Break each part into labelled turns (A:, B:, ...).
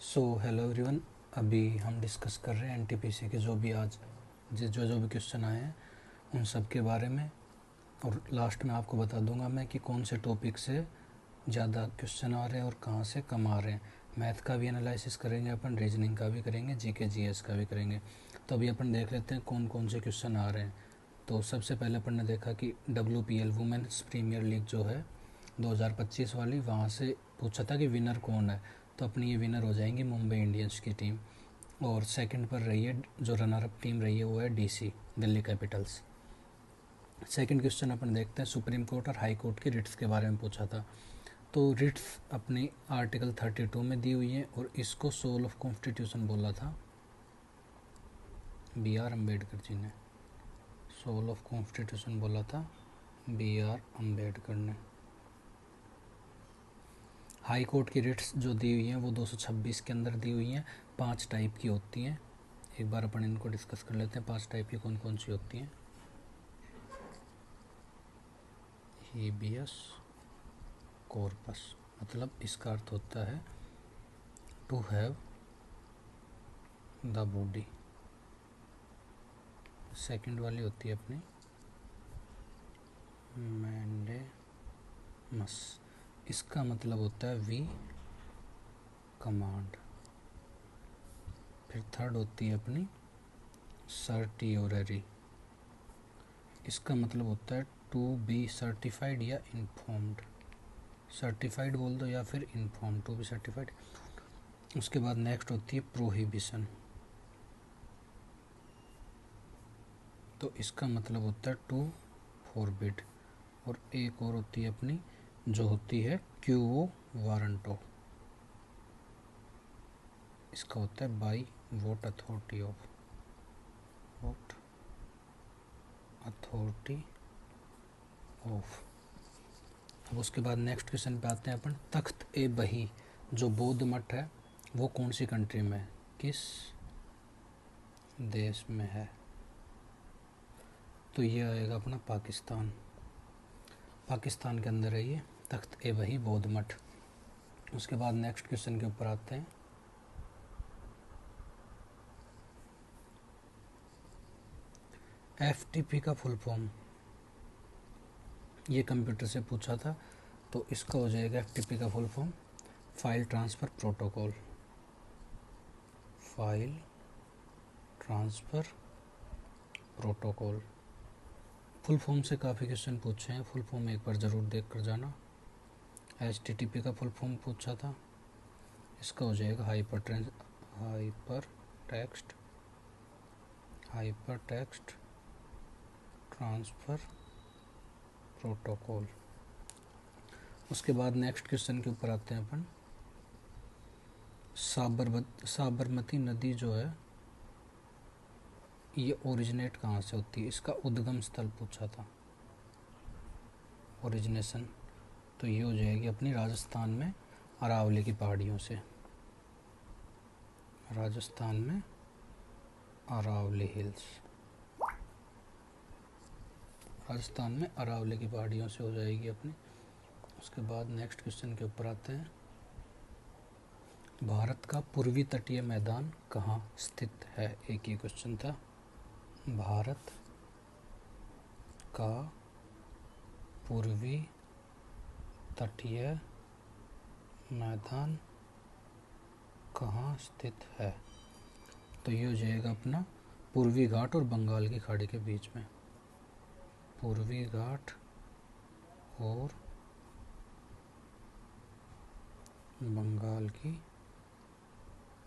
A: Hello everyone. अभी हम discuss कर रहे हैं एनटीपीसी के जो भी आज जो भी क्वेश्चन आए हैं उन सब के बारे में। और लास्ट में आपको बता दूंगा मैं कि कौन से टॉपिक से ज़्यादा क्वेश्चन आ रहे हैं और कहाँ से कम आ रहे हैं। मैथ का भी एनालिसिस करेंगे अपन, रीजनिंग का भी करेंगे, जीके जीएस का भी करेंगे। तो अभी अपन देख लेते हैं कौन कौन से क्वेश्चन आ रहे हैं। तो सबसे पहले अपन ने देखा कि WPL वुमेन्स प्रीमियर लीग जो है 2025 वाली, वहाँ से पूछा था कि विनर कौन है। तो अपनी ये विनर हो जाएंगी मुंबई इंडियंस की टीम। और सेकंड पर रही है, जो रनर अप टीम रही है वो है DC Delhi Capitals. Second question अपन देखते हैं, सुप्रीम कोर्ट और हाई कोर्ट की रिट्स के बारे में पूछा था। तो रिट्स अपनी आर्टिकल 32 में दी हुई है और इसको सोल ऑफ कॉन्स्टिट्यूशन बोला था BR अम्बेडकर जी ने। सोल ऑफ कॉन्स्टिट्यूशन बोला था BR अम्बेडकर ने। हाई कोर्ट की रिट्स जो दी हुई हैं वो 226 के अंदर दी हुई हैं। 5 टाइप की होती हैं। एक बार अपन इनको डिस्कस कर लेते हैं, 5 टाइप की कौन कौन सी होती हैं। हेबियस कॉर्पस, मतलब इसका अर्थ होता है to have the body. Second वाली होती है अपनी मैंडेमस, इसका मतलब होता है वी कमांड। फिर थर्ड होती है अपनी सर्टियोररी, इसका मतलब होता है टू बी सर्टिफाइड या इन्फॉर्म्ड। सर्टिफाइड बोल दो या फिर इन्फॉर्म, टू बी सर्टिफाइड। उसके बाद नेक्स्ट होती है प्रोहिबिशन, तो इसका मतलब होता है टू फॉरबिड। और एक और होती है अपनी जो होती है क्यूओ वारंटो, इसका होता है by vote authority of, vote authority of. अब उसके बाद नेक्स्ट क्वेश्चन पे आते हैं अपन, तख्त ए बही जो बौद्ध मठ है वो कौन सी कंट्री में है, किस देश में है। तो ये आएगा अपना पाकिस्तान। पाकिस्तान के अंदर है ये तख्त ए बही बौद्ध मठ। उसके बाद नेक्स्ट क्वेश्चन के ऊपर आते हैं, FTP का फुल फॉर्म, ये कंप्यूटर से पूछा था। तो इसका हो जाएगा FTP का full form file transfer protocol. File transfer protocol. Full form से काफ़ी क्वेश्चन पूछे हैं, फुल फॉर्म एक बार ज़रूर देख कर जाना। HTTP का फुल फॉर्म पूछा था, इसका हो जाएगा हाइपर टेक्स्ट ट्रांसफ़र प्रोटोकॉल। उसके बाद नेक्स्ट क्वेश्चन के ऊपर आते हैं अपन, साबरमती नदी जो है ये ओरिजिनेट कहाँ से होती है, इसका उद्गम स्थल पूछा था, ओरिजिनेशन। तो ये हो जाएगी अपनी राजस्थान में अरावली की पहाड़ियों से। राजस्थान में अरावली हिल्स, राजस्थान में अरावली की पहाड़ियों से हो जाएगी अपनी। उसके बाद नेक्स्ट क्वेश्चन के ऊपर आते हैं, भारत का पूर्वी तटीय मैदान कहाँ स्थित है। एक ही क्वेश्चन था, भारत का पूर्वी तटीय मैदान कहाँ स्थित है। तो ये हो जाएगा अपना पूर्वी घाट और बंगाल की खाड़ी के बीच में। पूर्वी घाट और बंगाल की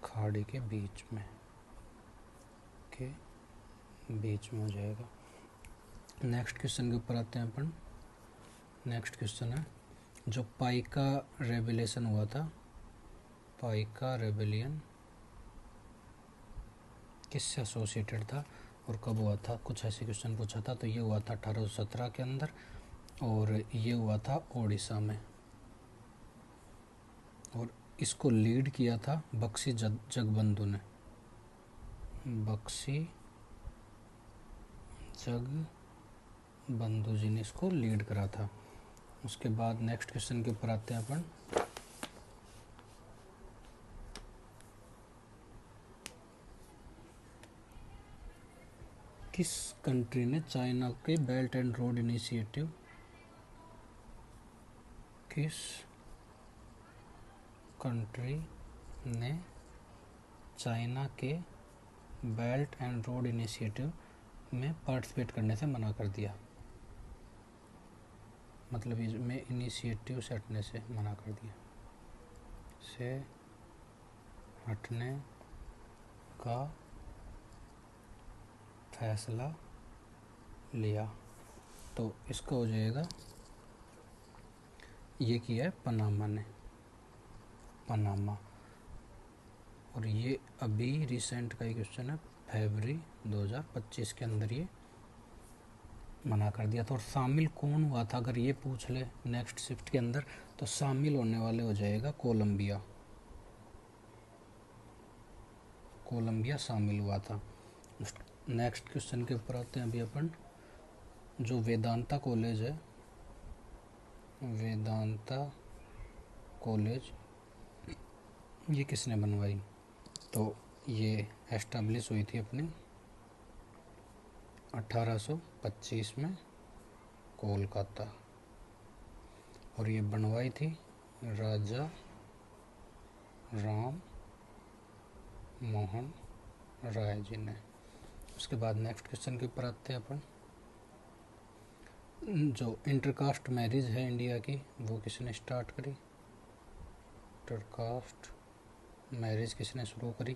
A: खाड़ी के बीच में हो जाएगा। नेक्स्ट क्वेश्चन के ऊपर आते हैं अपन। नेक्स्ट क्वेश्चन है, जो पाइका रेबेलियन हुआ था, पाइका रेबेलियन किससे एसोसिएटेड था और कब हुआ था, कुछ ऐसे क्वेश्चन पूछा था। तो ये हुआ था 1817 के अंदर और ये हुआ था ओडिशा में। और इसको लीड किया था बख्शी जगबंधु ने, बख्शी जगबंधु जी ने इसको लीड करा था। उसके बाद नेक्स्ट क्वेश्चन के ऊपर आते हैं अपन, किस कंट्री ने चाइना के बेल्ट एंड रोड इनिशिएटिव, किस कंट्री ने चाइना के बेल्ट एंड रोड इनिशिएटिव में पार्टिसिपेट करने से मना कर दिया? मतलब इसमें इनिशिएटिव से हटने से मना कर दिया, से हटने का फैसला लिया। तो इसका हो जाएगा, ये किया है पनामा ने, पनामा। और ये अभी रिसेंट का ही क्वेश्चन है, फरवरी 2025 के अंदर ये मना कर दिया था। और शामिल कौन हुआ था अगर ये पूछ ले नेक्स्ट शिफ्ट के अंदर, तो शामिल होने वाले हो जाएगा कोलंबिया, कोलंबिया शामिल हुआ था। नेक्स्ट क्वेश्चन के ऊपर आते हैं अभी अपन। जो वेदांता कॉलेज है, वेदांता कॉलेज ये किसने बनवाई? तो ये एस्टेब्लिश हुई थी अपनी 1825 में कोलकाता, और ये बनवाई थी राजा राम मोहन राय जी ने। उसके बाद नेक्स्ट क्वेश्चन के ऊपर आते हैं अपन। जो इंटरकास्ट मैरिज है इंडिया की, वो किसने स्टार्ट करी? इंटरकास्ट मैरिज किसने शुरू करी?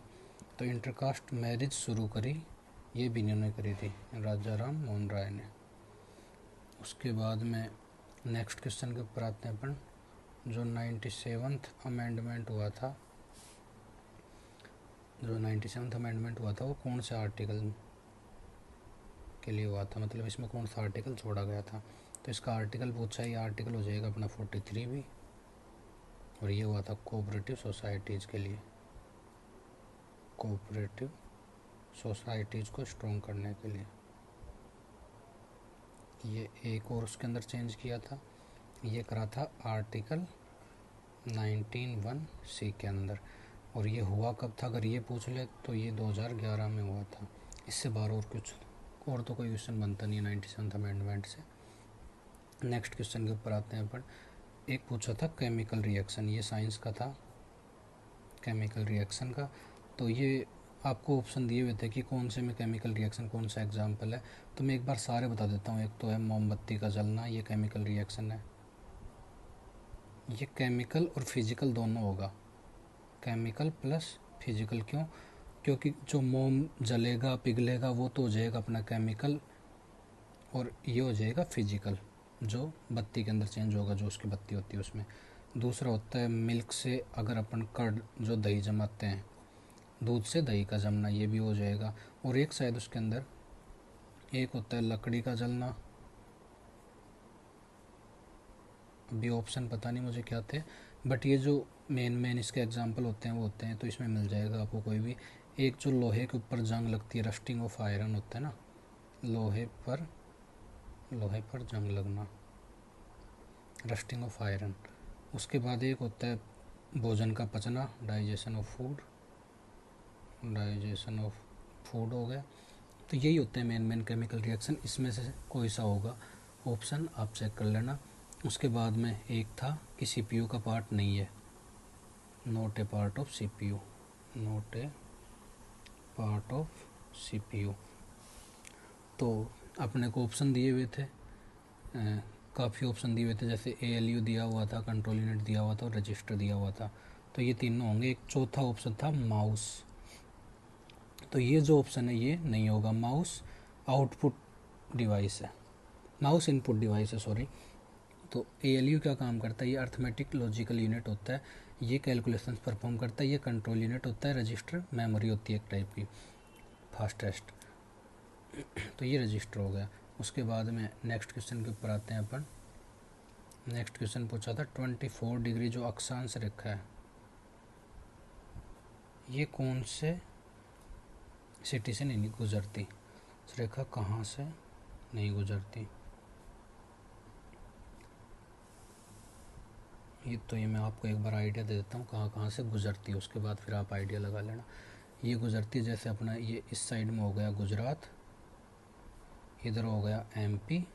A: तो इंटरकास्ट मैरिज शुरू करी, ये भी इन्होंने करी थी, राजा राम मोहन राय ने। उसके बाद में नेक्स्ट क्वेश्चन के ऊपर आते हैं अपन। जो 97th अमेंडमेंट हुआ था, जो 97th अमेंडमेंट हुआ था वो कौन से आर्टिकल के लिए हुआ था? मतलब इसमें कौन सा आर्टिकल छोड़ा गया था? तो इसका आर्टिकल पूछा है, ये आर्टिकल हो जाएगा अपना 43 भी, और ये हुआ था कोऑपरेटिव सोसाइटीज़ के लिए, कोऑपरेटिव सोसाइटीज़ को स्ट्रॉन्ग करने के लिए। ये एक और उसके अंदर चेंज किया था, ये करा था आर्टिकल 19(1)(c) के अंदर। और ये हुआ कब था अगर ये पूछ ले, तो ये 2011 में हुआ था। इससे बाहर और कुछ और तो कोई क्वेश्चन बनता नहीं है 97th अमेंडमेंट से। नेक्स्ट क्वेश्चन के ऊपर आते हैं अपन। एक पूछा था केमिकल रिएक्शन, ये साइंस का था, केमिकल रिएक्शन का। तो ये आपको ऑप्शन दिए हुए थे कि कौन से में केमिकल रिएक्शन, कौन सा एग्जाम्पल है। तो मैं एक बार सारे बता देता हूँ। एक तो है मोमबत्ती का जलना, ये केमिकल रिएक्शन है। ये केमिकल और फिजिकल दोनों होगा, केमिकल प्लस फिजिकल। क्यों? क्योंकि जो मोम जलेगा पिघलेगा वो तो हो जाएगा अपना केमिकल, और ये हो जाएगा फिजिकल, जो बत्ती के अंदर चेंज होगा, जो उसकी बत्ती होती है उसमें। दूसरा होता है मिल्क से अगर अपन कर्ड जो दही जमाते हैं, दूध से दही का जमना, ये भी हो जाएगा। और एक शायद उसके अंदर एक होता है लकड़ी का जलना, अभी ऑप्शन पता नहीं मुझे क्या थे, बट ये जो मेन इसके एग्जांपल होते हैं वो होते हैं, तो इसमें मिल जाएगा आपको कोई भी। एक जो लोहे के ऊपर जंग लगती है, रस्टिंग ऑफ आयरन होता है ना, लोहे पर जंग लगना, रस्टिंग ऑफ आयरन। उसके बाद एक होता है भोजन का पचना, digestion of food, digestion of food हो गया। तो यही होते हैं मेन केमिकल रिएक्शन। इसमें से कोई सा होगा ऑप्शन, आप चेक कर लेना। उसके बाद में एक था कि सीपीयू का पार्ट नहीं है, not a part of CPU, not a part of CPU. तो अपने को ऑप्शन दिए हुए थे, काफ़ी ऑप्शन दिए हुए थे, जैसे एएलयू दिया हुआ था, कंट्रोल यूनिट दिया हुआ था, और रजिस्टर दिया हुआ था। तो ये तीनों होंगे। एक चौथा ऑप्शन था माउस, तो ये जो ऑप्शन है ये नहीं होगा। माउस आउटपुट डिवाइस है, माउस इनपुट डिवाइस है, सॉरी। तो एएलयू क्या काम करता है? ये अर्थमेटिक लॉजिकल यूनिट होता है, ये कैलकुलेशंस परफॉर्म करता है। ये कंट्रोल यूनिट होता है, रजिस्टर मेमोरी होती है एक टाइप की, फास्टेस्ट। तो ये रजिस्टर हो गया। उसके बाद में नेक्स्ट क्वेश्चन के ऊपर आते हैं अपन। नेक्स्ट क्वेश्चन पूछा था 24 डिग्री जो अक्षांश रेखा है, ये कौन से सिटी से नहीं गुजरती? इस रेखा कहाँ से नहीं गुजरती? ये मैं आपको एक बार आइडिया दे देता हूँ कहाँ कहाँ से गुजरती है, उसके बाद फिर आप आइडिया लगा लेना। ये गुजरती है जैसे अपना ये इस साइड में हो गया गुजरात, इधर हो गया एमपी,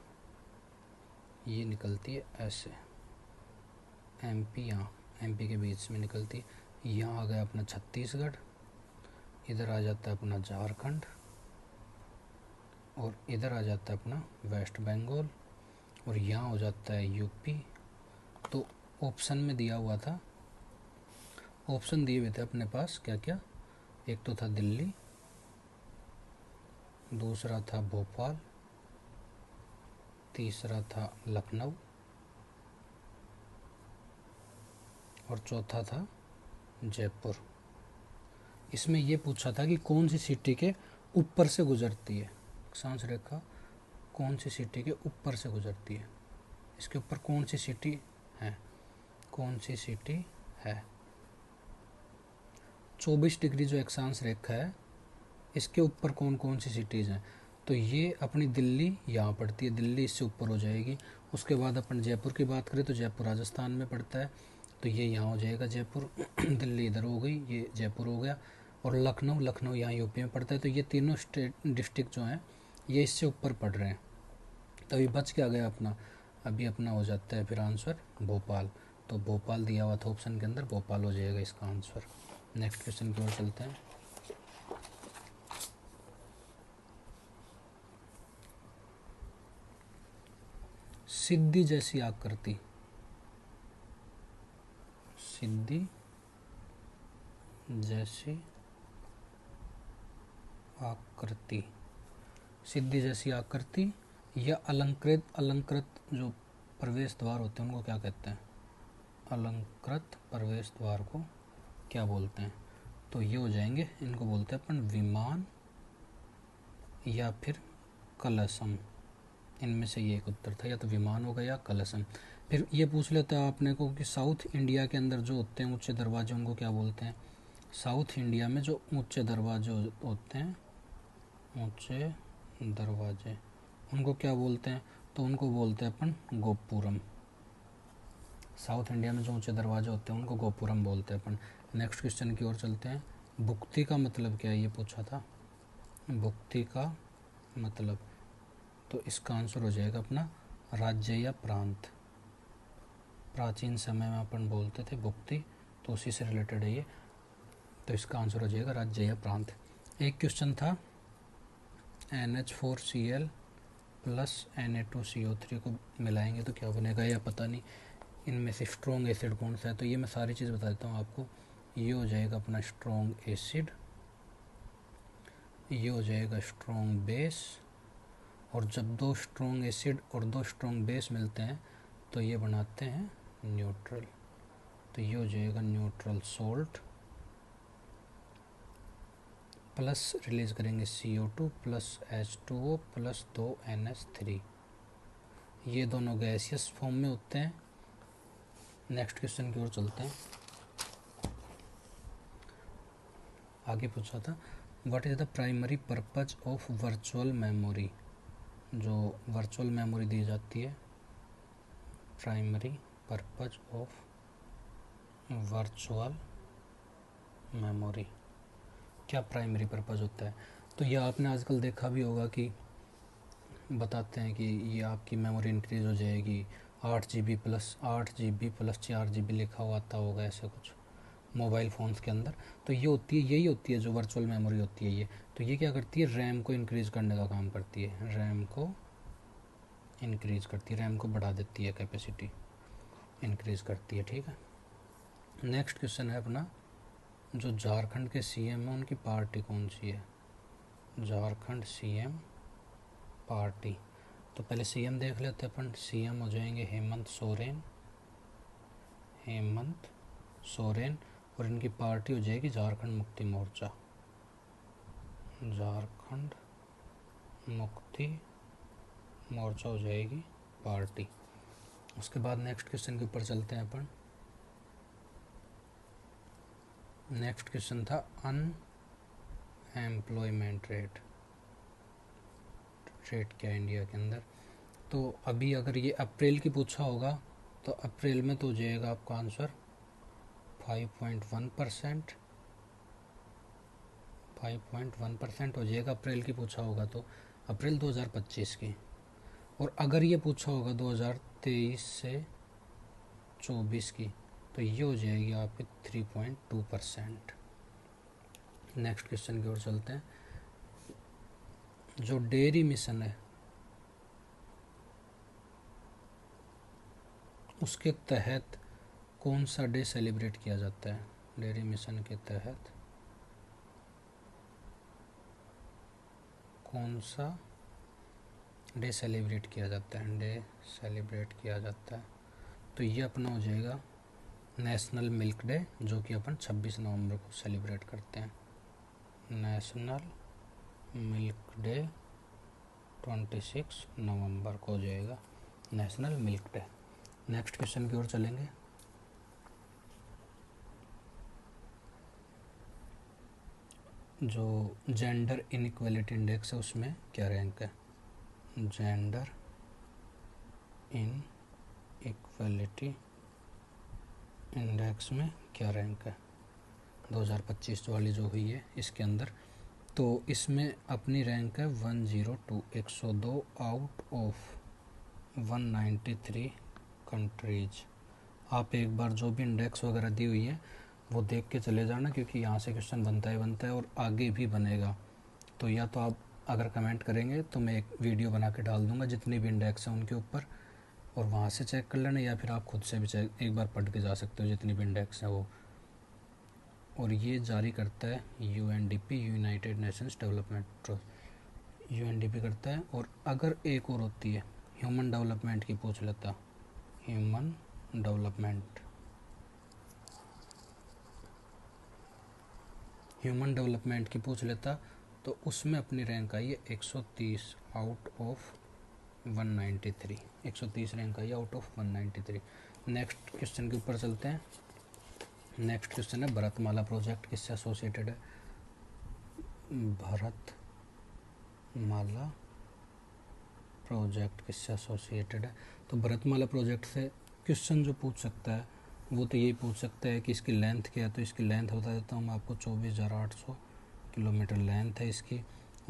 A: ये निकलती है ऐसे, एमपी यहाँ एमपी के बीच में निकलती है। यहाँ आ गया अपना छत्तीसगढ़, इधर आ जाता है अपना झारखंड, और इधर आ जाता है अपना वेस्ट बंगाल, और यहाँ हो जाता है यूपी। तो ऑप्शन में दिया हुआ था, ऑप्शन दिए हुए थे अपने पास क्या क्या, एक तो था दिल्ली, दूसरा था भोपाल, तीसरा था लखनऊ, और चौथा था जयपुर। इसमें ये पूछा था कि कौन सी सिटी के ऊपर से गुजरती है, अक्षांश रेखा कौन सी सिटी के ऊपर से गुजरती है, इसके ऊपर कौन सी सिटी है, कौन सी सिटी है। 24 डिग्री जो अक्षांश रेखा है इसके ऊपर कौन कौन सी सिटीज़ हैं, तो ये अपनी दिल्ली यहाँ पड़ती है, दिल्ली इससे ऊपर हो जाएगी। उसके बाद अपन जयपुर की बात करें तो जयपुर राजस्थान में पड़ता है, तो ये यहाँ हो जाएगा जयपुर। दिल्ली इधर हो गई, ये जयपुर हो गया। और लखनऊ, लखनऊ यहाँ यूपी में पड़ता है, तो ये तीनों स्टेट डिस्ट्रिक्ट जो हैं ये इससे ऊपर पड़ रहे हैं। तो अभी बच क्या गया अपना, अभी अपना हो जाता है फिर आंसर भोपाल। तो भोपाल दिया हुआ था ऑप्शन के अंदर, भोपाल हो जाएगा इसका आंसर। नेक्स्ट क्वेश्चन की ओर चलते हैं। सिद्धि जैसी आकृति, सिद्धि जैसी आकृति, सिद्धि जैसी आकृति या अलंकृत, अलंकृत जो प्रवेश द्वार होते हैं उनको क्या कहते हैं, अलंकृत प्रवेश द्वार को क्या बोलते हैं, तो ये हो जाएंगे, इनको बोलते हैं अपन विमान या फिर कलशम। इनमें से ये एक उत्तर था, या तो विमान होगा या कलशम। फिर ये पूछ लेता है आपने को कि साउथ इंडिया के अंदर जो होते हैं ऊंचे दरवाजे उनको क्या बोलते हैं, साउथ इंडिया में जो ऊंचे दरवाजे होते हैं, ऊंचे दरवाजे उनको क्या बोलते हैं, तो उनको बोलते हैं अपन गोपुरम। साउथ इंडिया में जो ऊंचे दरवाजे होते हैं उनको गोपुरम बोलते हैं अपन। नेक्स्ट क्वेश्चन की ओर चलते हैं। भुक्ति का मतलब क्या है, ये पूछा था, भुक्ति का मतलब, तो इसका आंसर हो जाएगा अपना राज्य या प्रांत। प्राचीन समय में अपन बोलते थे भुक्ति, तो उसी से रिलेटेड है ये, तो इसका आंसर हो जाएगा राज्य या प्रांत। एक क्वेश्चन था NH4Cl प्लस Na2CO3 को मिलाएंगे तो क्या बनेगा, या पता नहीं इनमें से स्ट्रॉन्ग एसिड कौन सा है, तो ये मैं सारी चीज़ बता देता हूँ आपको। ये हो जाएगा अपना स्ट्रॉन्ग एसिड, ये हो जाएगा स्ट्रॉन्ग बेस, और जब दो स्ट्रॉन्ग एसिड और दो स्ट्रॉन्ग बेस मिलते हैं तो ये बनाते हैं न्यूट्रल, तो ये हो जाएगा न्यूट्रल सोल्ट। प्लस रिलीज करेंगे CO2 plus H2O plus 2 NH3, ये दोनों गैसियस फॉर्म में होते हैं। नेक्स्ट क्वेश्चन की ओर चलते हैं। आगे पूछा था what is the primary purpose of virtual memory, जो वर्चुअल मेमोरी दी जाती है, primary purpose of virtual memory, क्या प्राइमरी पर्पज होता है, तो ये आपने आजकल देखा भी होगा कि बताते हैं कि ये आपकी मेमोरी इंक्रीज़ हो जाएगी, 8 GB प्लस 4 GB लिखा हुआ आता होगा ऐसे कुछ मोबाइल फ़ोन्स के अंदर, तो ये होती है, यही होती है जो वर्चुअल मेमोरी होती है ये। तो ये क्या करती है, रैम को इंक्रीज़ करने का काम करती है, रैम को इंक्रीज़ करती है, रैम को बढ़ा देती है, कैपेसिटी इंक्रीज़ करती है, ठीक है। नेक्स्ट क्वेश्चन है अपना, जो झारखंड के CM है उनकी पार्टी कौन सी है, झारखंड CM पार्टी, तो पहले CM देख लेते हैं अपन। CM हो जाएंगे हेमंत सोरेन, हेमंत सोरेन, और इनकी पार्टी हो जाएगी झारखंड मुक्ति मोर्चा, झारखंड मुक्ति मोर्चा हो जाएगी पार्टी। उसके बाद नेक्स्ट क्वेश्चन के ऊपर चलते हैं अपन। नेक्स्ट क्वेश्चन था अनएम्प्लॉयमेंट रेट, रेट क्या है इंडिया के अंदर, तो अभी अगर ये अप्रैल की पूछा होगा तो अप्रैल में तो हो जाएगा आपका आंसर 5.1% हो जाएगा, अप्रैल की पूछा होगा तो। अप्रैल 2025 की। और अगर ये पूछा होगा 2023 से 24 की तो ये हो जाएगी आपकी 3.2%। नेक्स्ट क्वेश्चन की ओर चलते हैं। जो डेयरी मिशन है उसके तहत कौन सा डे सेलिब्रेट किया जाता है? डेयरी मिशन के तहत कौन सा डे सेलिब्रेट किया जाता है? डे सेलिब्रेट किया जाता है तो ये अपना हो जाएगा नेशनल मिल्क डे, जो कि अपन 26 नवंबर को सेलिब्रेट करते हैं। नेशनल मिल्क डे 26 नवंबर को हो जाएगा national milk day. Next question की ओर चलेंगे। जो जेंडर इनइक्वालिटी इंडेक्स है उसमें क्या रैंक है? जेंडर इन इक्वलिटी इंडेक्स में क्या रैंक है 2025 वाली जो हुई है इसके अंदर? तो इसमें अपनी रैंक है 102, 102 आउट ऑफ 193 कंट्रीज। आप एक बार जो भी इंडेक्स वगैरह दी हुई है वो देख के चले जाना, क्योंकि यहाँ से क्वेश्चन बनता है और आगे भी बनेगा। तो या तो आप अगर कमेंट करेंगे तो मैं एक वीडियो बना के डाल दूँगा जितने भी इंडेक्स हैं उनके ऊपर, और वहाँ से चेक कर लेना, या फिर आप खुद से भी चेक एक बार पढ़ के जा सकते हो जितनी भी इंडेक्स हैं वो। और ये जारी करता है UNDP, United Nations development trust, UNDP करता है। और अगर एक और होती है ह्यूमन डेवलपमेंट की पूछ लेता, ह्यूमन डेवलपमेंट की पूछ लेता तो उसमें अपनी रैंक आई है 130 out of 193, 130 rank I out of 193। Next question के ऊपर चलते हैं। नेक्स्ट क्वेश्चन है भारतमाला प्रोजेक्ट किससे एसोसिएटेड है? भारतमाला प्रोजेक्ट किससे एसोसिएटेड है? तो भारतमाला प्रोजेक्ट से क्वेश्चन जो पूछ सकता है वो तो यही पूछ सकता है कि इसकी लेंथ क्या है। तो इसकी लेंथ बता देता हूँ मैं आपको, 24,800 किलोमीटर लेंथ है इसकी।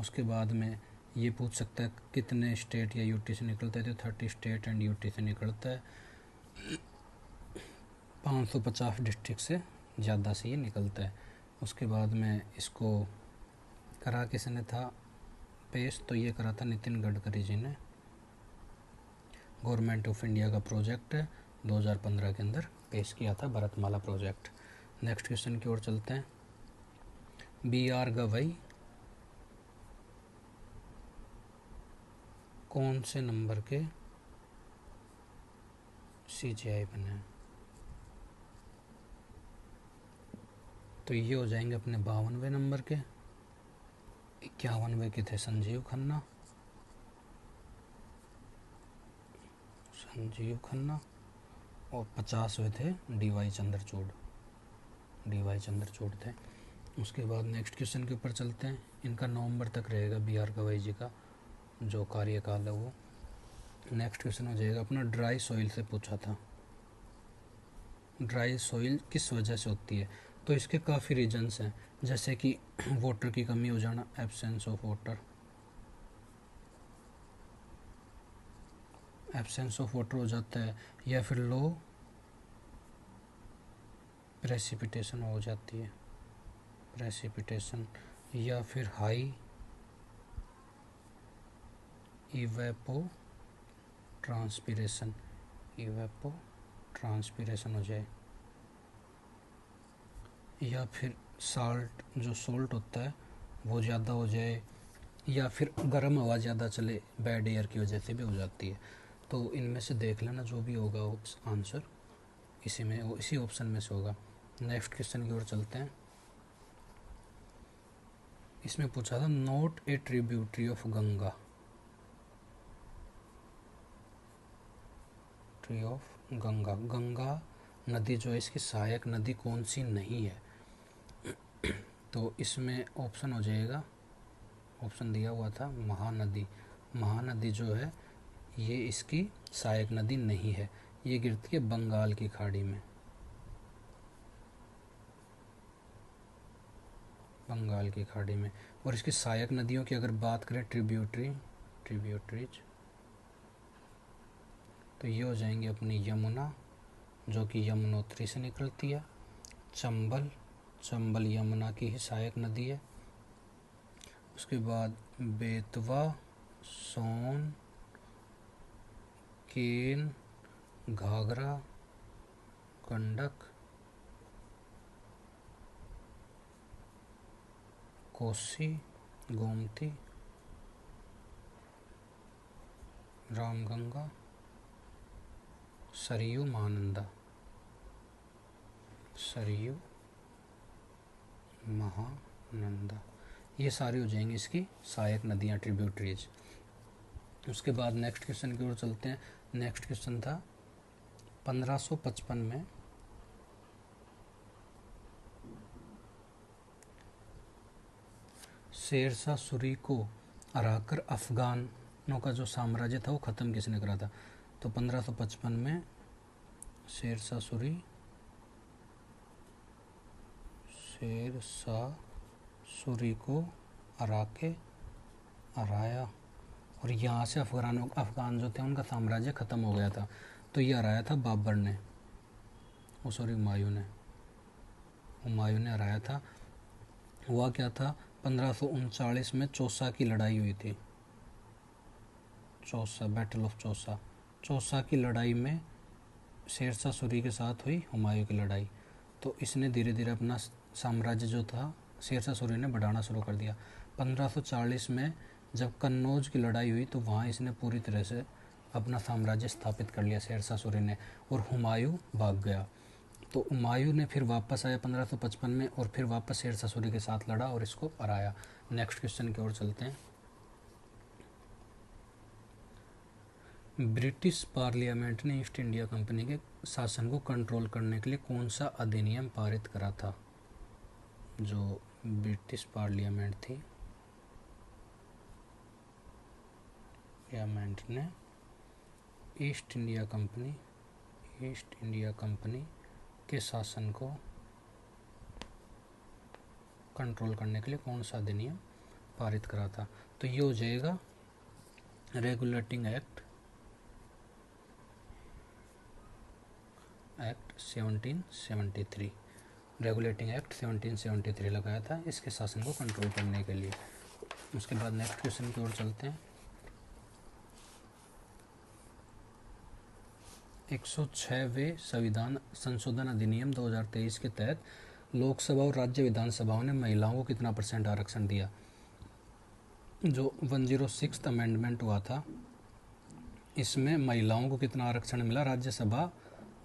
A: उसके बाद में ये पूछ सकता है कितने स्टेट या यूटी से निकलता है, तो 30 स्टेट एंड यूटी से निकलता है। 550 डिस्ट्रिक्ट से ज़्यादा से ये निकलता है। उसके बाद में इसको करा किसने था पेश? तो ये करा था नितिन गडकरी जी ने। गवर्नमेंट ऑफ इंडिया का प्रोजेक्ट है, 2015 के अंदर पेश किया था भारतमाला प्रोजेक्ट। नेक्स्ट क्वेश्चन की ओर चलते हैं। BR गवई कौन से नंबर के CGI बने हैं? तो ये हो जाएंगे अपने 52वें नंबर के। 51वें के थे संजीव खन्ना, और 50वें थे DY चंद्रचूड़ थे। उसके बाद नेक्स्ट क्वेश्चन के ऊपर चलते हैं। इनका नवंबर तक रहेगा BR गवई जी का जो कार्यकाल है वो। नेक्स्ट क्वेश्चन हो जाएगा अपना ड्राई सॉइल से पूछा था। ड्राई सॉइल किस वजह से होती है? तो इसके काफ़ी रीजंस हैं, जैसे कि वाटर की कमी हो जाना, एब्सेंस ऑफ वाटर हो जाता है, या फिर लो प्रेसिपिटेशन हो जाती है, या फिर हाई इवेपो ट्रांसपिरेशन हो जाए, या फिर सॉल्ट होता है वो ज़्यादा हो जाए, या फिर गर्म हवा ज़्यादा चले बैड एयर की वजह से भी हो जाती है। तो इनमें से देख लेना जो भी होगा आंसर इसी ऑप्शन में से होगा। नेक्स्ट क्वेश्चन की ओर चलते हैं। इसमें पूछा था note A tributary of Ganga, Ganga नदी जो है इसकी सहायक नदी कौन सी नहीं है? तो इसमें ऑप्शन हो जाएगा, ऑप्शन दिया हुआ था महानदी जो है ये इसकी सहायक नदी नहीं है, ये गिरती है बंगाल की खाड़ी में। बंगाल की खाड़ी में। और इसकी सहायक नदियों की अगर बात करें, ट्रिब्यूटरीज, तो ये हो जाएंगी अपनी यमुना, जो कि यमुनोत्री से निकलती है। चंबल यमुना की ही सहायक नदी है। उसके बाद बेतवा, सोन, केन, घाघरा, गंडक, कोसी, गोमती, रामगंगा, सरयू, महानंदा, ये सारी हो जाएंगी इसकी सहायक नदियाँ, ट्रिब्यूटरीज। उसके बाद नेक्स्ट क्वेश्चन की ओर चलते हैं। नेक्स्ट क्वेश्चन था 1555 में शेरशाह सूरी को हराकर अफगानों का जो साम्राज्य था वो ख़त्म किसने करा था? तो 1555 में शेरशाह सूरी को हराया और यहाँ से अफगान जो थे उनका साम्राज्य ख़त्म हो गया था। तो ये हराया था बाबर ने, हुमायूं ने हराया था। हुआ क्या था, 1539 में चौसा की लड़ाई हुई थी। बैटल ऑफ चौसा की लड़ाई में शेरशाह सूरी के साथ हुई हुमायूं की लड़ाई। तो इसने धीरे धीरे अपना साम्राज्य जो था शेरशाह सूरी ने बढ़ाना शुरू कर दिया। 1540 में जब कन्नौज की लड़ाई हुई तो वहाँ इसने पूरी तरह से अपना साम्राज्य स्थापित कर लिया शेरशाह सूरी ने, और हुमायूं भाग गया। तो हुमायूं ने फिर वापस आया 1555 में और फिर वापस शेरशाह सूरी के साथ लड़ा और इसको हराया। नेक्स्ट क्वेश्चन की ओर चलते हैं। ब्रिटिश पार्लियामेंट ने ईस्ट इंडिया कंपनी के शासन को कंट्रोल करने के लिए कौन सा अधिनियम पारित करा था? जो ब्रिटिश पार्लियामेंट थी, पार्लियामेंट ने ईस्ट इंडिया कंपनी के शासन को कंट्रोल करने के लिए कौन सा अधिनियम पारित करा था? तो ये हो जाएगा रेगुलेटिंग एक्ट 1773। रेगुलेटिंग एक्ट 1773 लगाया था इसके शासन को कंट्रोल करने के लिए। उसके बाद नेक्स्ट क्वेश्चन की ओर चलते हैं। 106वें संविधान संशोधन अधिनियम 2023 के तहत लोकसभा और राज्य विधानसभाओं ने महिलाओं को कितना % आरक्षण दिया? जो 106th अमेंडमेंट हुआ था इसमें महिलाओं को कितना आरक्षण मिला राज्यसभा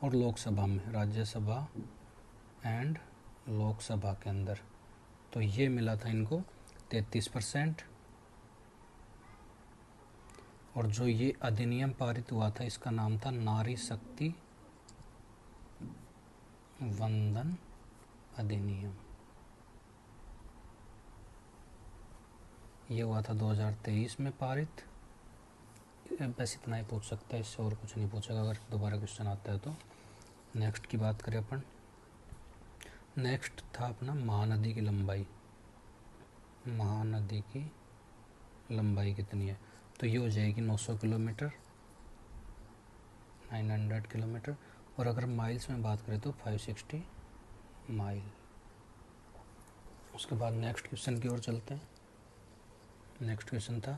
A: और लोकसभा में, राज्यसभा एंड लोकसभा के अंदर? तो ये मिला था इनको 33%। और जो ये अधिनियम पारित हुआ था इसका नाम था नारी शक्ति वंदन अधिनियम। ये हुआ था 2023 में पारित। बस इतना ही पूछ सकता है, इससे और कुछ नहीं पूछेगा अगर दोबारा क्वेश्चन आता है तो। नेक्स्ट की बात करें अपन, नेक्स्ट था अपना महानदी की लंबाई। महानदी की लंबाई कितनी है? तो ये हो जाएगी 900 किलोमीटर, 900 किलोमीटर। और अगर माइल्स में बात करें तो 560 माइल। उसके बाद नेक्स्ट क्वेश्चन की ओर चलते हैं। नेक्स्ट क्वेश्चन था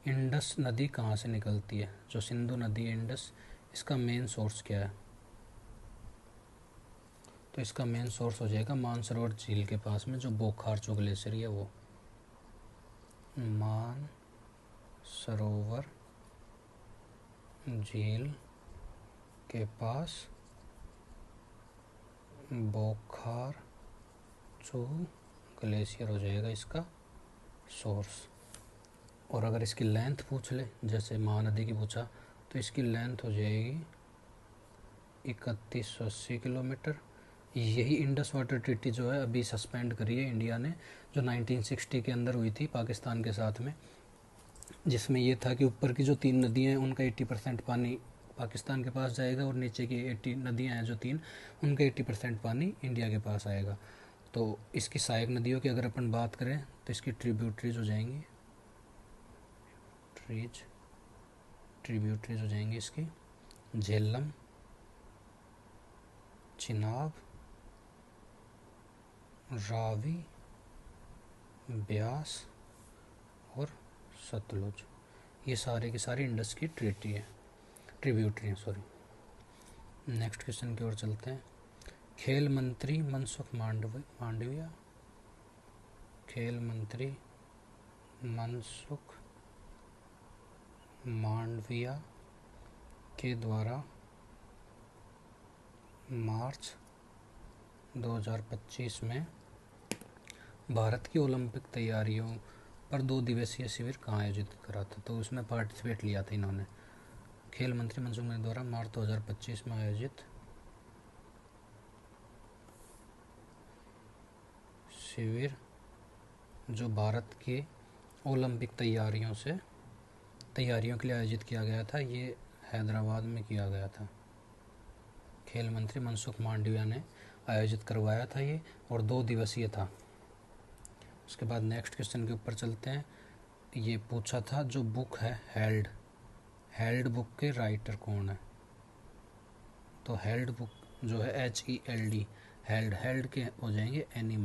A: इंडस नदी कहाँ से निकलती है? जो सिंधु नदी है इंडस, इसका मेन सोर्स क्या है? तो इसका मेन सोर्स हो जाएगा मानसरोवर झील के पास में जो बोखारचू ग्लेशियर है वो। मानसरोवर झील के पास बोखारचू ग्लेशियर हो जाएगा इसका सोर्स। और अगर इसकी लेंथ पूछ ले, जैसे महानदी की पूछा, तो इसकी लेंथ हो जाएगी 3180 किलोमीटर। यही इंडस वाटर ट्रीटी जो है अभी सस्पेंड करी है इंडिया ने, जो 1960 के अंदर हुई थी पाकिस्तान के साथ में, जिसमें ये था कि ऊपर की जो 3 नदियाँ हैं उनका 80% पानी पाकिस्तान के पास जाएगा और नीचे की 80 नदियाँ हैं जो 3, उनका 80% पानी इंडिया के पास आएगा। तो इसकी सहायक नदियों की अगर अपन बात करें तो इसकी ट्रिब्यूटरीज हो जाएंगी, ट्रिब्यूटरीज हो जाएंगी इसकी झेलम, चिनाब, रावी, ब्यास और सतलुज। ये सारे की सारी इंडस की ट्रिब्यूटरी हैं सॉरी। नेक्स्ट क्वेश्चन की ओर चलते हैं। खेल मंत्री मनसुख मांडविया, खेल मंत्री मनसुख मांडविया के द्वारा मार्च 2025 में भारत की ओलंपिक तैयारियों पर 2 दिवसीय शिविर कहाँ आयोजित करा था? तो उसमें पार्टिसिपेट लिया था इन्होंने। खेल मंत्री मनसुख मांडविया द्वारा मार्च 2025 में आयोजित शिविर जो भारत के ओलंपिक तैयारियों के लिए आयोजित किया गया था, ये हैदराबाद में किया गया था। खेल मंत्री मनसुख मांडविया ने आयोजित करवाया था ये, और 2 दिवसीय था। उसके बाद नेक्स्ट क्वेश्चन के ऊपर चलते हैं। ये पूछा था जो बुक है हेल्ड बुक के राइटर कौन है? तो हेल्ड बुक जो है HELD, हेल्ड के हो जाएंगे एनी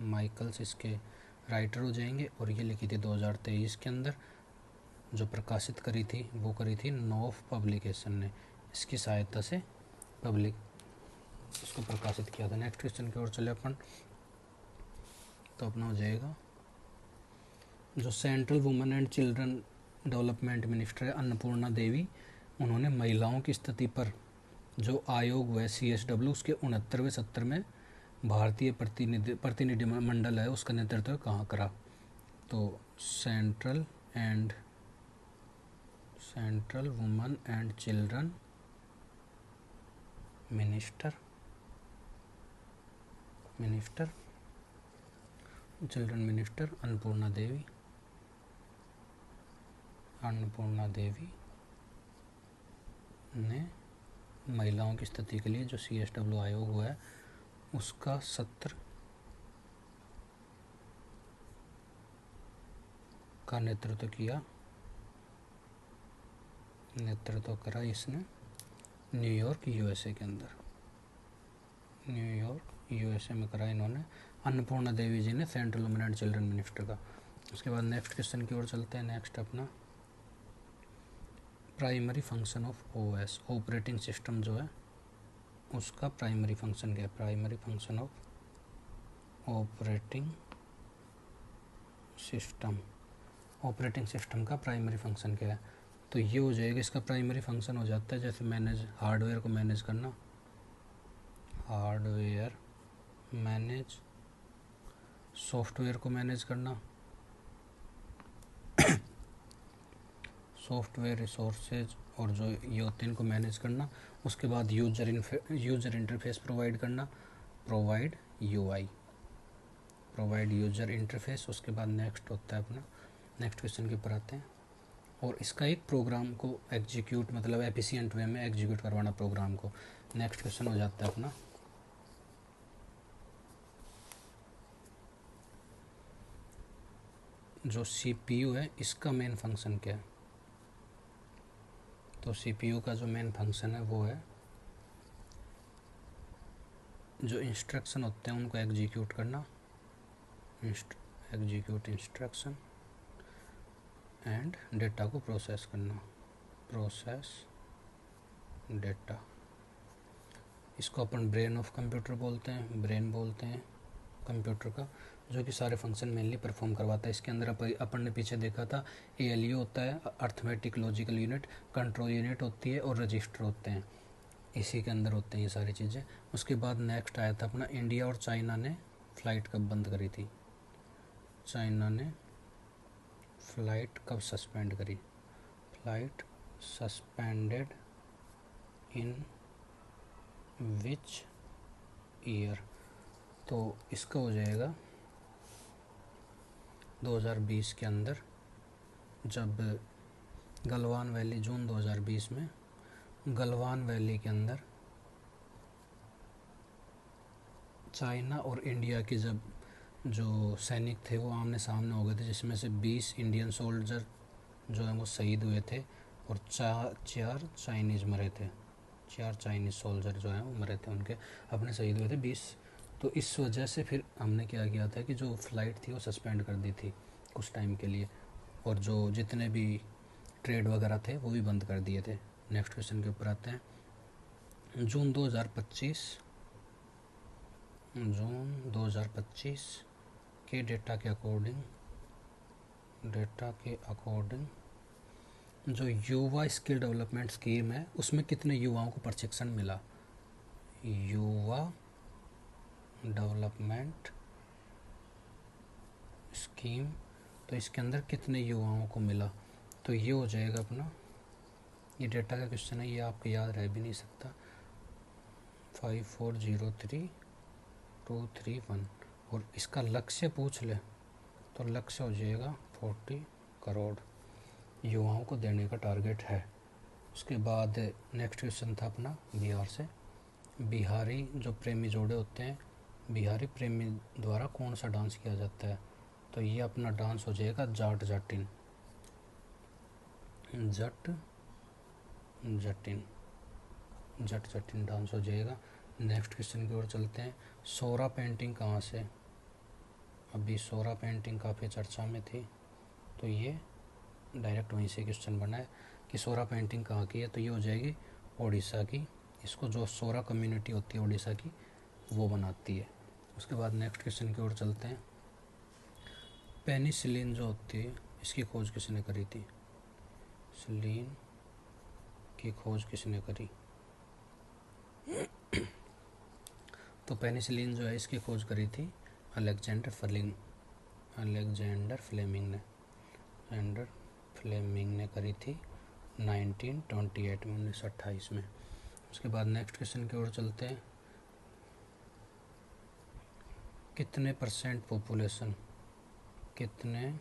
A: माइकल्स इसके राइटर हो जाएंगे। और ये लिखी थी 2023 के अंदर, जो प्रकाशित करी थी वो करी थी नोफ पब्लिकेशन ने, इसकी सहायता से इसको प्रकाशित किया था। नेक्स्ट क्वेश्चन की ओर चले अपन, तो अपना हो जाएगा जो central women and children development minister है अन्नपूर्णा देवी, उन्होंने महिलाओं की स्थिति पर जो आयोग व CSW उसके 69वें सत्र में भारतीय प्रतिनिधि मंडल है उसका नेतृत्व कहाँ करा? तो central women and children minister Annapurna Devi ने महिलाओं की स्थिति के लिए जो CSW आयोग हुआ है उसका सत्र का नेतृत्व करा इसने न्यूयॉर्क USA के अंदर, न्यूयॉर्क USA में करा इन्होंने, अन्नपूर्णा देवी जी ने, central women and children minister का। उसके बाद नेक्स्ट क्वेश्चन की ओर चलते हैं। नेक्स्ट अपना primary function of OS, operating system जो है उसका प्राइमरी फंक्शन क्या है? Primary function of operating system का प्राइमरी फंक्शन क्या है? तो ये हो जाएगा, इसका प्राइमरी फंक्शन हो जाता है जैसे हार्डवेयर को मैनेज करना, सॉफ्टवेयर को मैनेज करना, सॉफ्टवेयर रिसोर्सेज और जो ये होते हैं इनको मैनेज करना। उसके बाद यूजर इंटरफेस प्रोवाइड करना, प्रोवाइड यूजर इंटरफेस। उसके बाद नेक्स्ट होता है अपना, नेक्स्ट क्वेश्चन के ऊपर आते हैं। और इसका एक प्रोग्राम को एग्जीक्यूट मतलब एफिशिएंट वे में एग्जीक्यूट करवाना प्रोग्राम को। नेक्स्ट क्वेश्चन हो जाता है अपना जो CPU है इसका मेन फंक्शन क्या है? तो CPU का जो मेन फंक्शन है वो है जो इंस्ट्रक्शन होते हैं उनको एग्जीक्यूट करना, एग्जीक्यूट इंस्ट्रक्शन एंड डेटा को प्रोसेस करना, प्रोसेस डेटा। इसको अपन ब्रेन ऑफ कंप्यूटर बोलते हैं, कंप्यूटर का, जो कि सारे फंक्शन मेनली परफॉर्म करवाता है। इसके अंदर अपन ने पीछे देखा था ALU होता है, arithmetic logical unit, control unit होती है और रजिस्टर होते हैं, इसी के अंदर होते हैं ये सारी चीज़ें। उसके बाद नेक्स्ट आया था अपना इंडिया और चाइना ने फ़्लाइट कब बंद करी थी? चाइना ने फ़्लाइट कब सस्पेंड करी? Flight suspended in which year? तो इसका हो जाएगा 2020 के अंदर, जब गलवान वैली, जून 2020 में गलवान वैली के अंदर चाइना और इंडिया के जब जो सैनिक थे वो आमने सामने हो गए थे, जिसमें से 20 इंडियन सोल्जर जो हैं वो शहीद हुए थे और चार चाइनीज़ मरे थे। 4 चाइनीज़ सोल्जर जो हैं वो मरे थे, उनके अपने शहीद हुए थे 20। तो इस वजह से फिर हमने क्या किया था कि जो फ़्लाइट थी वो सस्पेंड कर दी थी कुछ टाइम के लिए, और जो जितने भी ट्रेड वगैरह थे वो भी बंद कर दिए थे। नेक्स्ट क्वेश्चन के ऊपर आते हैं। जून 2025 के डेटा के अकॉर्डिंग जो युवा स्किल डेवलपमेंट स्कीम है उसमें कितने युवाओं को प्रशिक्षण मिला। युवा डेवलपमेंट स्कीम, तो इसके अंदर कितने युवाओं को मिला, तो ये हो जाएगा अपना, ये डेटा का क्वेश्चन है, ये आपको याद रह भी नहीं सकता। 5403231 और इसका लक्ष्य पूछ ले तो लक्ष्य हो जाएगा 40 करोड़ युवाओं को देने का टारगेट है। उसके बाद नेक्स्ट क्वेश्चन था अपना बिहार से। बिहारी जो प्रेमी जोड़े होते हैं, बिहारी प्रेमी द्वारा कौन सा डांस किया जाता है, तो ये अपना डांस हो जाएगा जाट जाटिन। जट जटिन डांस हो जाएगा। नेक्स्ट क्वेश्चन की ओर चलते हैं। सोरा पेंटिंग कहाँ से, अभी सोरा पेंटिंग काफ़ी चर्चा में थी, तो ये डायरेक्ट वहीं से क्वेश्चन बना है कि सोरा पेंटिंग कहाँ की है, तो ये हो जाएगी उड़ीसा की। इसको जो सोरा कम्युनिटी होती है उड़ीसा की वो बनाती है। उसके बाद नेक्स्ट क्वेश्चन की ओर चलते हैं। पेनिसिलिन जो होती है इसकी खोज किसने करी थी, सिलीन की खोज किसने करी, तो पेनिसिलिन जो है इसकी खोज करी थी अलेक्जेंडर फ्लेमिंग ने करी थी 1928 में, 1928 में। उसके बाद नेक्स्ट क्वेश्चन की ओर चलते हैं। कितने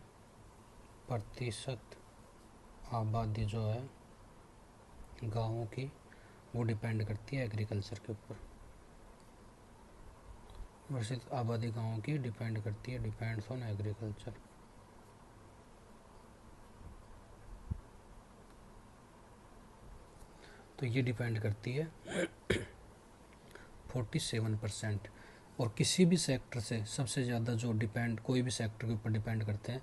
A: प्रतिशत आबादी जो है गाँवों की वो डिपेंड करती है एग्रीकल्चर के ऊपर। वैसे आबादी गाँवों की डिपेंड करती है, डिपेंड्स ऑन एग्रीकल्चर। तो ये डिपेंड करती है 47%। और किसी भी सेक्टर से सबसे ज़्यादा जो डिपेंड कोई भी सेक्टर के ऊपर डिपेंड करते हैं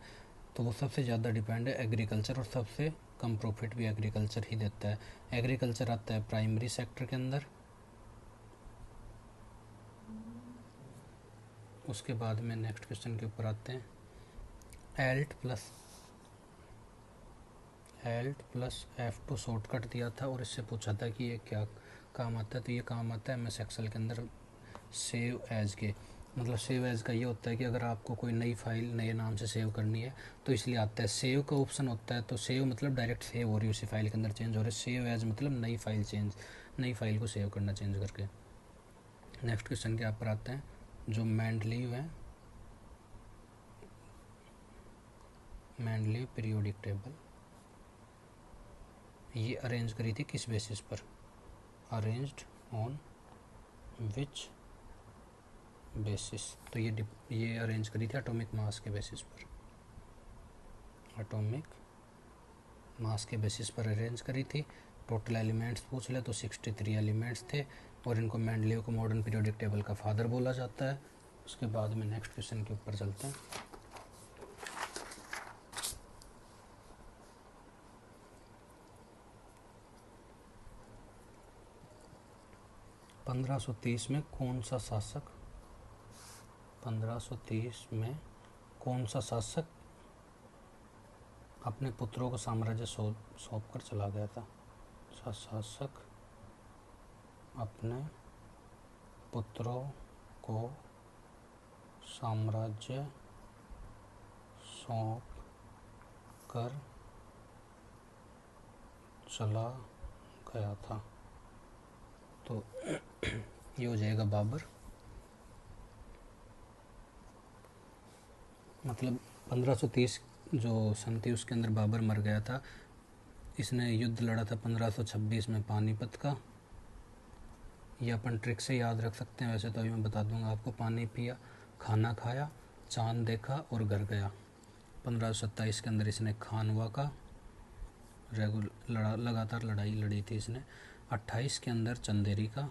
A: तो वो सबसे ज़्यादा डिपेंड है एग्रीकल्चर, और सबसे कम प्रॉफिट भी एग्रीकल्चर ही देता है। एग्रीकल्चर आता है प्राइमरी सेक्टर के अंदर। उसके बाद में नेक्स्ट क्वेश्चन के ऊपर आते हैं। एल्ट प्लस F2 शॉर्टकट दिया था और इससे पूछा था कि ये क्या काम आता है, तो ये काम आता है MS एक्सेल के अंदर सेव एज के। मतलब सेव एज का ये होता है कि अगर आपको कोई नई फाइल नए नाम से सेव करनी है तो इसलिए आता है। सेव का ऑप्शन होता है, तो सेव मतलब डायरेक्ट सेव हो रही है उसी फाइल के अंदर चेंज हो रही है। सेव एज मतलब नई फाइल को सेव करना चेंज करके। नेक्स्ट क्वेश्चन के ऊपर आते हैं। जो मैंडलीव है, मैंडलीव पीरियोडिक टेबल, ये अरेंज करी थी किस बेसिस पर, अरेंज्ड ऑन विच बेसिस, तो ये अरेंज करी थी एटॉमिक मास के बेसिस पर। एटॉमिक मास के बेसिस पर अरेंज करी थी। टोटल एलिमेंट्स पूछ ले तो 63 एलिमेंट्स थे, और इनको मेंडलीव को मॉडर्न पीरियोडिक टेबल का फादर बोला जाता है। उसके बाद में नेक्स्ट क्वेश्चन के ऊपर चलते हैं। 1530 में कौन सा शासक 1530 में कौन सा शासक अपने पुत्रों को साम्राज्य सौंप कर चला गया था। शासक अपने पुत्रों को साम्राज्य सौंप कर चला गया था, तो ये हो जाएगा बाबर। मतलब 1530 जो सन थी उसके अंदर बाबर मर गया था। इसने युद्ध लड़ा था 1526 में पानीपत का। ये अपन ट्रिक से याद रख सकते हैं, वैसे तो अभी मैं बता दूंगा आपको। पानी पिया, खाना खाया, चांद देखा और घर गया। 1527 के अंदर इसने खानवा का लगातार लड़ाई लड़ी थी इसने। 28 के अंदर चंदेरी का,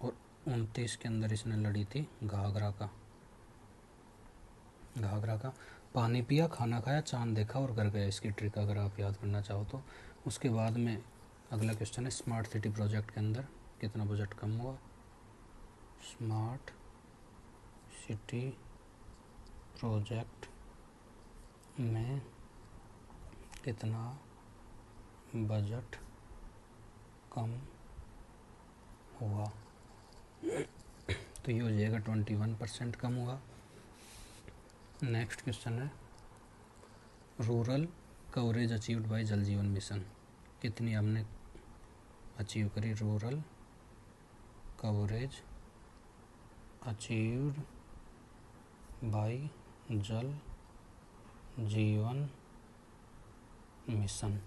A: और 29 के अंदर इसने लड़ी थी घाघरा का। पानी पिया, खाना खाया, चांद देखा और घर गया, इसकी ट्रिक अगर आप याद करना चाहो तो। उसके बाद में अगला क्वेश्चन है, स्मार्ट सिटी प्रोजेक्ट के अंदर कितना बजट कम हुआ। स्मार्ट सिटी प्रोजेक्ट में कितना बजट कम हुआ, तो ये हो जाएगा 21% कम हुआ। नेक्स्ट क्वेश्चन है, रूरल कवरेज अचीव्ड बाय जल जीवन मिशन, कितनी हमने अचीव करी। रूरल कवरेज अचीव्ड बाय जल जीवन मिशन,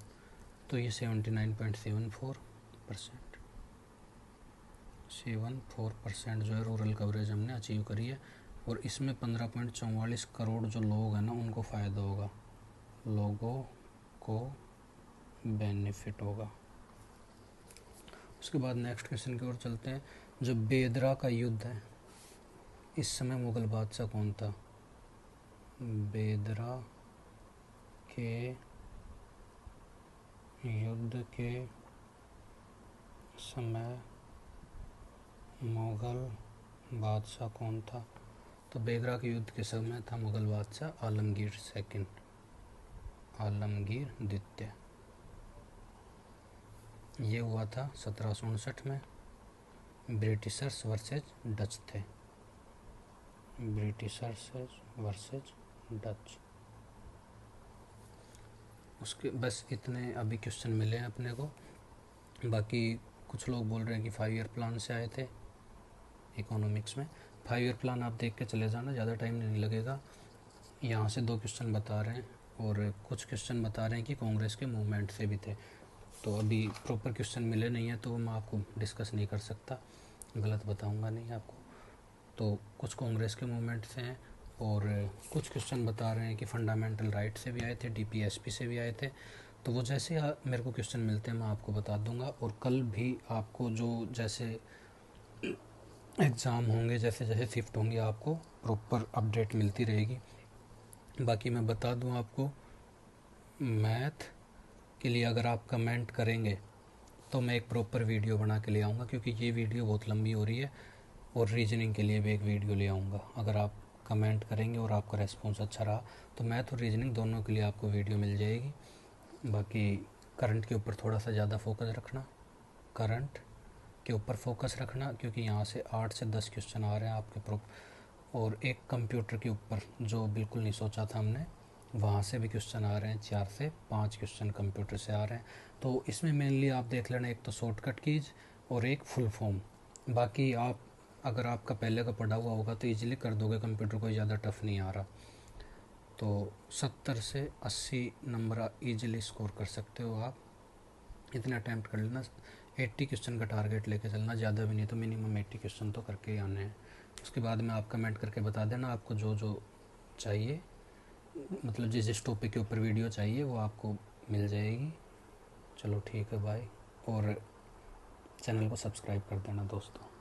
A: तो ये 79.74%। 74% जो है रूरल कवरेज हमने अचीव करी है। और इसमें 15.44 करोड़ जो लोग हैं ना, उनको फ़ायदा होगा, लोगों को बेनिफिट होगा। उसके बाद नेक्स्ट क्वेश्चन की ओर चलते हैं। जो बेदरा का युद्ध है, इस समय मुगल बादशाह कौन था। बेदरा के युद्ध के समय मुगल बादशाह कौन था, तो बेदरा के युद्ध के समय था मुगल बादशाह आलमगीर सेकंड, आलमगीर द्वितीय। ये हुआ था 1759 में। ब्रिटिशर्स वर्सेज डच थे, ब्रिटिशर्स वर्सेज डच। उसके बस इतने अभी क्वेश्चन मिले हैं अपने को। बाकी कुछ लोग बोल रहे हैं कि 5 ईयर प्लान से आए थे इकोनॉमिक्स में। 5 ईयर प्लान आप देख के चले जाना, ज़्यादा टाइम नहीं लगेगा। यहाँ से 2 क्वेश्चन बता रहे हैं और कुछ क्वेश्चन बता रहे हैं कि कांग्रेस के मूवमेंट से भी थे। तो अभी प्रॉपर क्वेश्चन मिले नहीं है तो मैं आपको डिस्कस नहीं कर सकता, गलत बताऊँगा नहीं आपको। तो कुछ कांग्रेस के मूवमेंट से हैं और कुछ क्वेश्चन बता रहे हैं कि फंडामेंटल राइट से भी आए थे, डीपीएसपी से भी आए थे। तो वो जैसे मेरे को क्वेश्चन मिलते हैं मैं आपको बता दूंगा। और कल भी आपको जो जैसे एग्ज़ाम होंगे, जैसे जैसे शिफ्ट होंगे, आपको प्रॉपर अपडेट मिलती रहेगी। बाकी मैं बता दूं आपको, मैथ के लिए अगर आप कमेंट करेंगे तो मैं एक प्रॉपर वीडियो बना के ले आऊँगा, क्योंकि ये वीडियो बहुत लंबी हो रही है। और रीजनिंग के लिए भी एक वीडियो ले आऊँगा। अगर आप कमेंट करेंगे और आपका रेस्पॉन्स अच्छा रहा तो मैथ और रीजनिंग दोनों के लिए आपको वीडियो मिल जाएगी। बाकी करंट के ऊपर थोड़ा सा ज़्यादा फोकस रखना, करंट के ऊपर फोकस रखना, क्योंकि यहाँ से 8 से 10 क्वेश्चन आ रहे हैं आपके और एक कंप्यूटर के ऊपर जो बिल्कुल नहीं सोचा था हमने, वहाँ से भी क्वेश्चन आ रहे हैं। 4 से 5 क्वेश्चन कंप्यूटर से आ रहे हैं। तो इसमें मेनली आप देख लेना, एक तो शॉर्टकट कीज और एक फुल फॉर्म। बाकी आप अगर आपका पहले का पढ़ा हुआ होगा तो इजीली कर दोगे, कंप्यूटर कोई ज़्यादा टफ नहीं आ रहा। तो 70 से 80 नंबर इजीली स्कोर कर सकते हो आप, इतना अटैम्प्ट कर लेना। 80 क्वेश्चन का टारगेट लेके चलना, ज़्यादा भी नहीं तो मिनिमम 80 क्वेश्चन तो करके ही आने हैं। उसके बाद में आप कमेंट करके बता देना आपको जो जो चाहिए, मतलब जिस जिस टॉपिक के ऊपर वीडियो चाहिए वो आपको मिल जाएगी। चलो ठीक है, बाय। और चैनल को सब्सक्राइब कर देना दोस्तों।